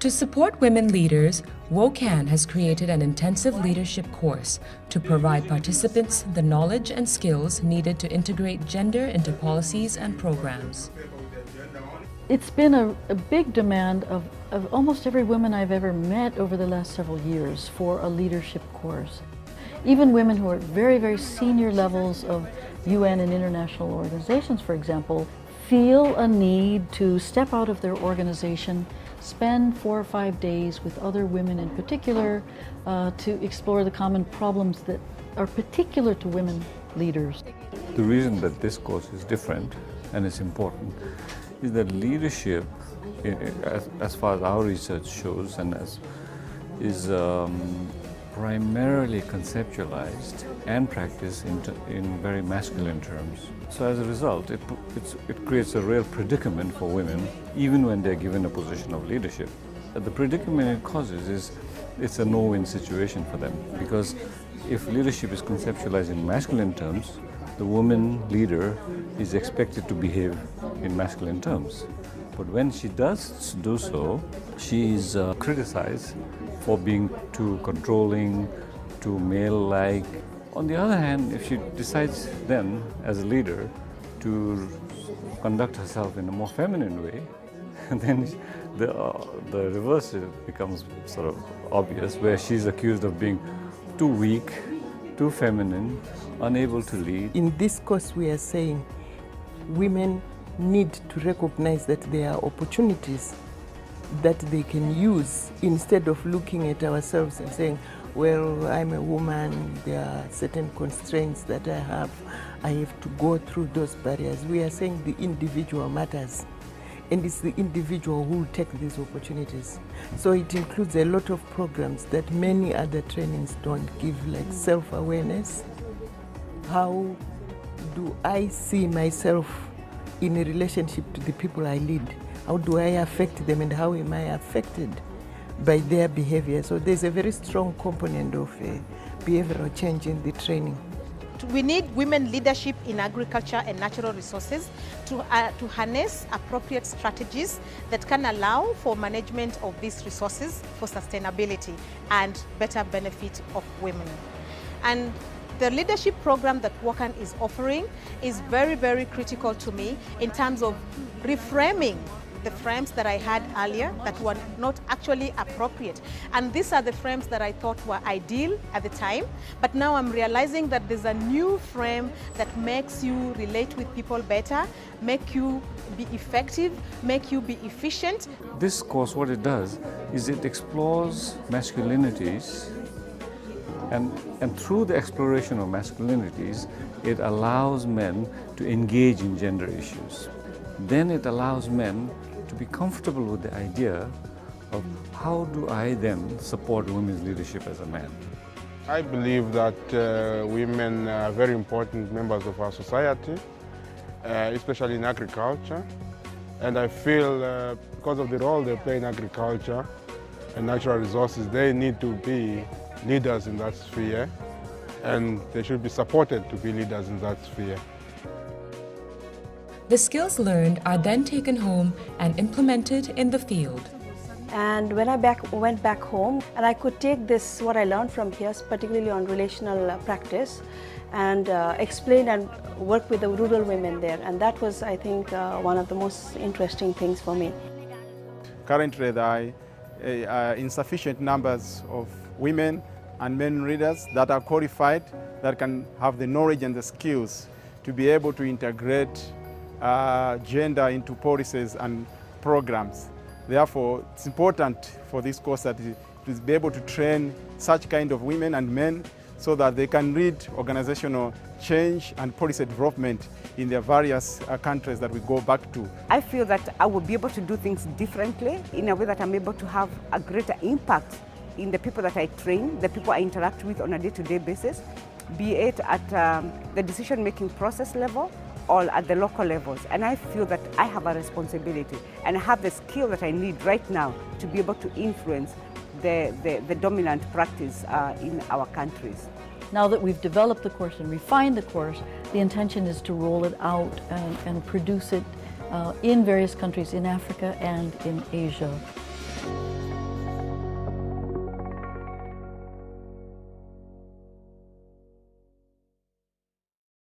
To support women leaders, Wocan has created an intensive leadership course to provide participants the knowledge and skills needed to integrate gender into policies and programs. It's been a big demand of almost every woman I've ever met over the last several years for a leadership course. Even women who are at very, very senior levels of UN and international organizations, for example, feel a need to step out of their organization, spend 4 or 5 days with other women in particular to explore the common problems that are particular to women leaders. The reason that this course is different and is important is that leadership, as far as our research shows, and is primarily conceptualized and practiced in very masculine terms. So as a result, it creates a real predicament for women, even when they're given a position of leadership. The predicament it causes is it's a no-win situation for them, because if leadership is conceptualized in masculine terms, the woman leader is expected to behave in masculine terms. But when she does do so, she is criticized for being too controlling, too male-like. On the other hand, if she decides then, as a leader, to conduct herself in a more feminine way, then the reverse becomes sort of obvious, where she's accused of being too weak, too feminine, unable to lead. In this course, we are saying women need to recognize that there are opportunities that they can use, instead of looking at ourselves and saying, well, I'm a woman, there are certain constraints that I have to go through those barriers. We are saying the individual matters, and it's the individual who will take these opportunities. So it includes a lot of programs that many other trainings don't give, like self-awareness. How do I see myself in a relationship to the people I lead? How do I affect them, and how am I affected by their behavior? So there's a very strong component of behavioral change in the training. We need women leadership in agriculture and natural resources to harness appropriate strategies that can allow for management of these resources for sustainability and better benefit of women. And the leadership program that Wocan is offering is very, very critical to me in terms of reframing the frames that I had earlier that were not actually appropriate. And these are the frames that I thought were ideal at the time, but now I'm realizing that there's a new frame that makes you relate with people better, make you be effective, make you be efficient. This course, what it does is it explores masculinities, and through the exploration of masculinities, it allows men to engage in gender issues. Then it allows men to be comfortable with the idea of how do I then support women's leadership as a man. I believe that women are very important members of our society, especially in agriculture. And I feel because of the role they play in agriculture and natural resources, they need to be leaders in that sphere, and they should be supported to be leaders in that sphere. The skills learned are then taken home and implemented in the field. And when I went back home, and I could take this, what I learned from here, particularly on relational practice, and explain and work with the rural women there. And that was, I think, one of the most interesting things for me. Currently, there are insufficient numbers of women and men leaders that are qualified, that can have the knowledge and the skills to be able to integrate gender into policies and programs. Therefore, it's important for this course that it be able to train such kind of women and men so that they can lead organizational change and policy development in their various countries that we go back to. I feel that I will be able to do things differently in a way that I'm able to have a greater impact in the people that I train, the people I interact with on a day-to-day basis, be it at the decision-making process level or at the local levels. And I feel that I have a responsibility and I have the skill that I need right now to be able to influence the dominant practice in our countries. Now that we've developed the course and refined the course, the intention is to roll it out and produce it in various countries in Africa and in Asia.